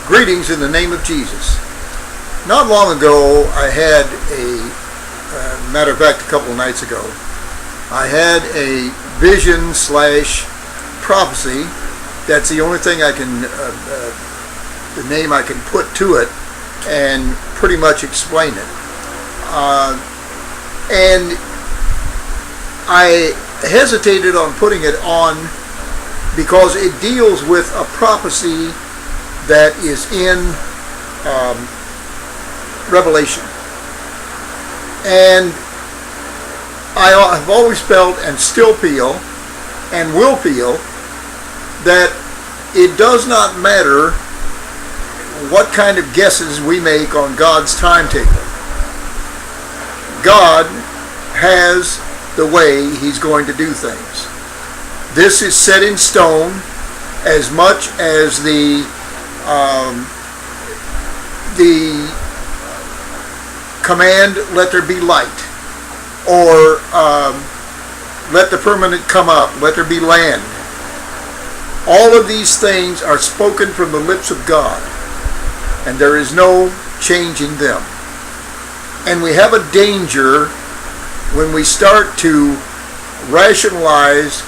Greetings in the name of Jesus. Not long ago, I had matter of fact, a couple of nights ago, I had a vision / prophecy. That's the only thing I can, the name I can put to it and pretty much explain it. And I hesitated on putting it on because it deals with a prophecy that is in Revelation. And I have always felt and still feel and will feel that it does not matter what kind of guesses we make on God's timetable. God has the way He's going to do things. This is set in stone as much as the command, let there be light, or let the firmament come up, let there be land. All of these things are spoken from the lips of God, and there is no changing them. And we have a danger when we start to rationalize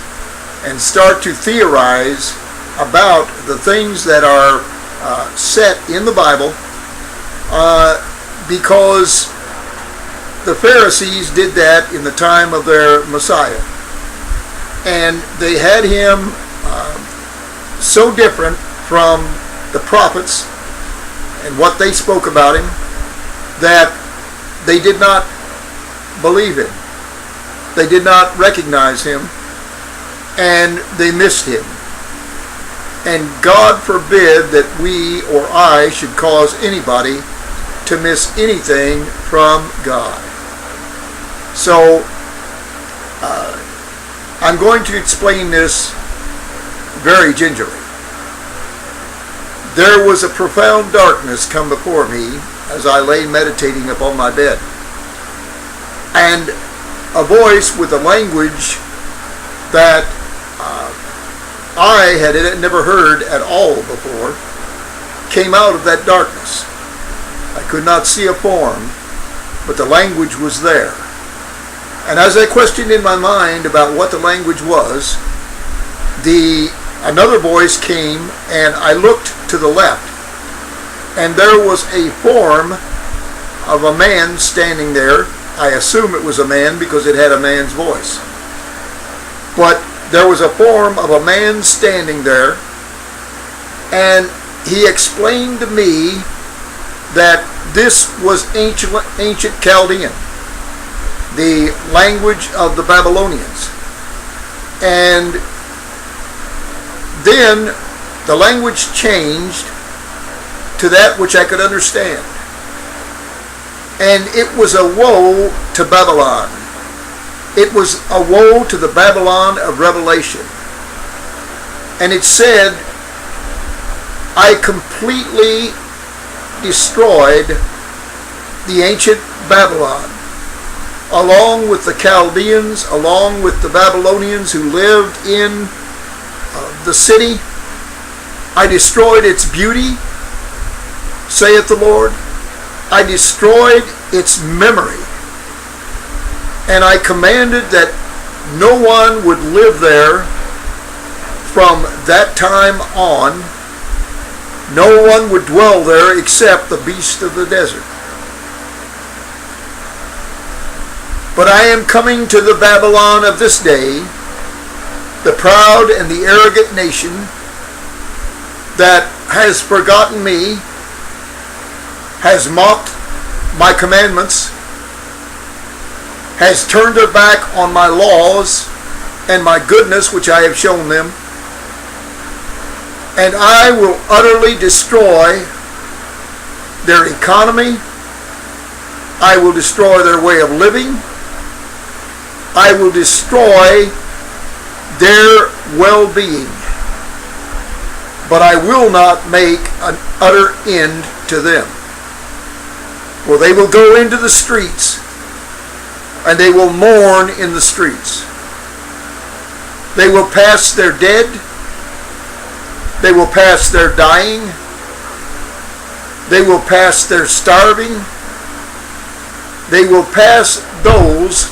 and start to theorize about the things that are set in the Bible, because the Pharisees did that in the time of their Messiah. And they had him so different from the prophets and what they spoke about him that they did not believe him. They did not recognize him, and they missed him. And God forbid that we or I should cause anybody to miss anything from God. So I'm going to explain this very gingerly. There was a profound darkness come before me as I lay meditating upon my bed, and a voice with a language that I had never heard at all before came out of that darkness. I could not see a form, but the language was there. And as I questioned in my mind about what the language was, another voice came, and I looked to the left, and there was a form of a man standing there. I assume it was a man because it had a man's voice. But there was a form of a man standing there, and he explained to me that this was ancient Chaldean, the language of the Babylonians. And then the language changed to that which I could understand. And it was a woe to Babylon. It was a woe to the Babylon of Revelation. And it said, I completely destroyed the ancient Babylon, along with the Chaldeans, along with the Babylonians who lived in the city. I destroyed its beauty, saith the Lord. I destroyed its memory. And I commanded that no one would live there from that time on. No one would dwell there except the beast of the desert. But I am coming to the Babylon of this day, the proud and the arrogant nation that has forgotten me, has mocked my commandments, has turned their back on my laws and my goodness which I have shown them, and I will utterly destroy their economy. I will destroy their way of living. I will destroy their well-being. But I will not make an utter end to them. For they will go into the streets, and they will mourn in the streets. They will pass their dead. They will pass their dying. They will pass their starving. They will pass those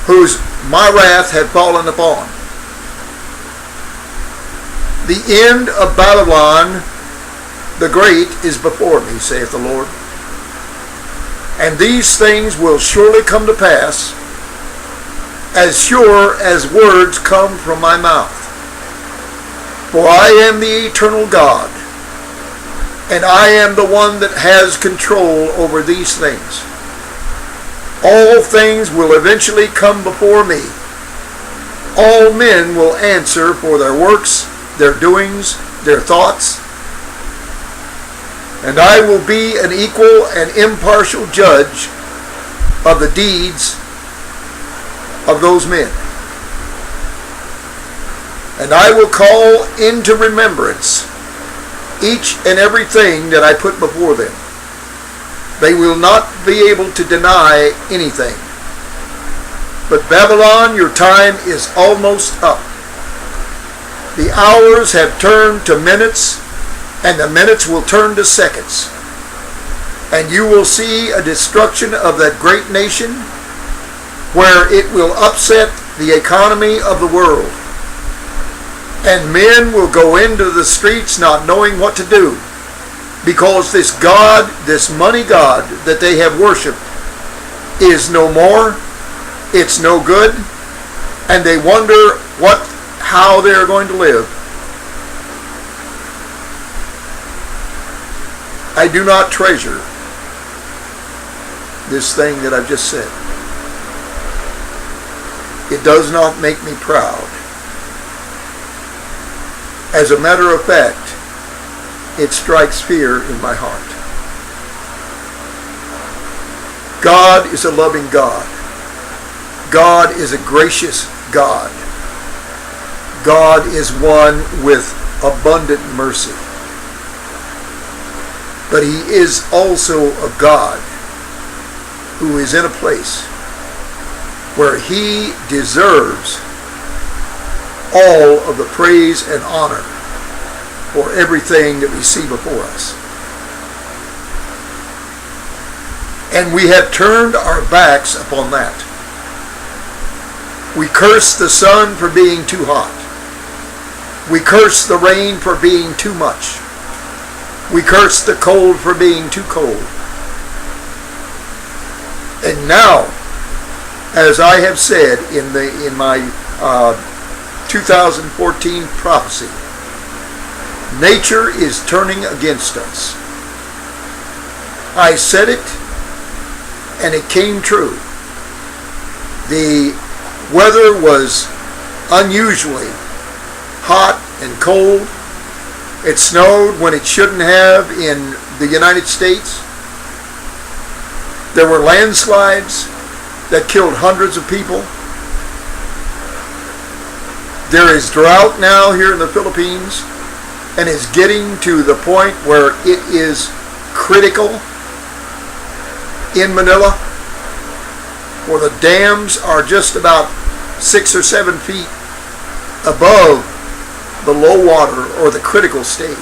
whose my wrath had fallen upon. The end of Babylon the Great is before me, saith the Lord. And these things will surely come to pass, as sure as words come from my mouth. For I am the eternal God, and I am the one that has control over these things. All things will eventually come before me. All men will answer for their works, their doings, their thoughts. And I will be an equal and impartial judge of the deeds of those men. And I will call into remembrance each and everything that I put before them. They will not be able to deny anything. But Babylon, your time is almost up. The hours have turned to minutes, and the minutes will turn to seconds. And you will see a destruction of that great nation, where it will upset the economy of the world. And men will go into the streets not knowing what to do, because this God, this money God that they have worshipped, is no more. It's no good. And they wonder how they are going to live. I do not treasure this thing that I've just said. It does not make me proud. As a matter of fact, it strikes fear in my heart. God is a loving God. God is a gracious God. God is one with abundant mercy. But he is also a God who is in a place where he deserves all of the praise and honor for everything that we see before us. And we have turned our backs upon that. We curse the sun for being too hot. We curse the rain for being too much. We curse the cold for being too cold. And now, as I have said in my 2014 prophecy, nature is turning against us. I said it, and it came true. The weather was unusually hot and cold. It snowed when it shouldn't have in the United States. There were landslides that killed hundreds of people. There is drought now here in the Philippines, and is getting to the point where it is critical in Manila, where the dams are just about 6 or 7 feet above the low water or the critical stage.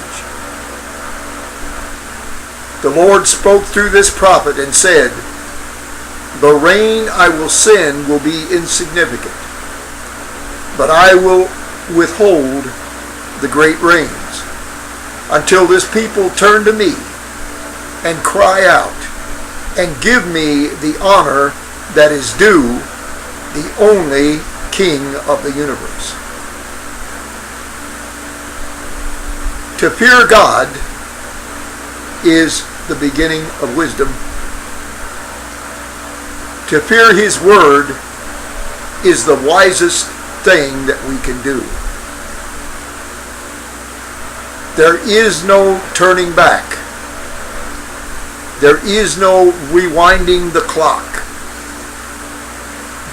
The Lord spoke through this prophet and said, the rain I will send will be insignificant, but I will withhold the great rains until this people turn to me and cry out and give me the honor that is due the only King of the universe. To fear God is the beginning of wisdom. To fear his word is the wisest thing that we can do. There is no turning back. There is no rewinding the clock.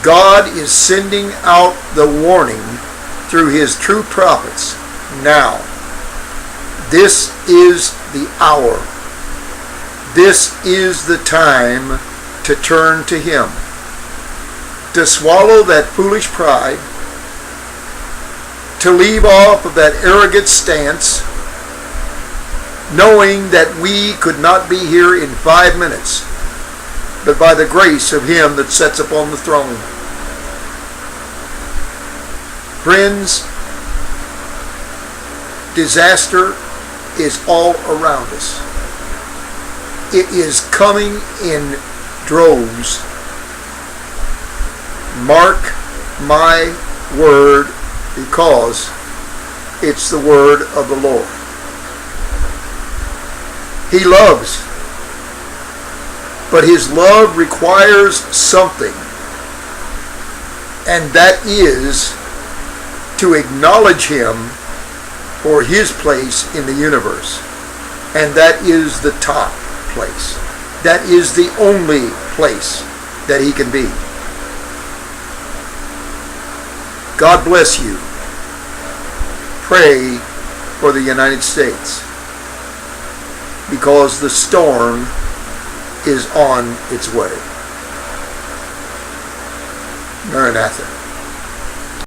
God is sending out the warning through his true prophets now. This is the hour. This is the time to turn to him. To swallow that foolish pride. To leave off of that arrogant stance. knowing that we could not be here in 5 minutes, but by the grace of Him that sits upon the throne. Friends, disaster is all around us. It is coming in droves. Mark my word, because it's the word of the Lord. He loves, but His love requires something, and that is to acknowledge Him for His place in the universe. And that is the top place. That is the only place that He can be. God bless you. Pray for the United States, because the storm is on its way. Maranatha.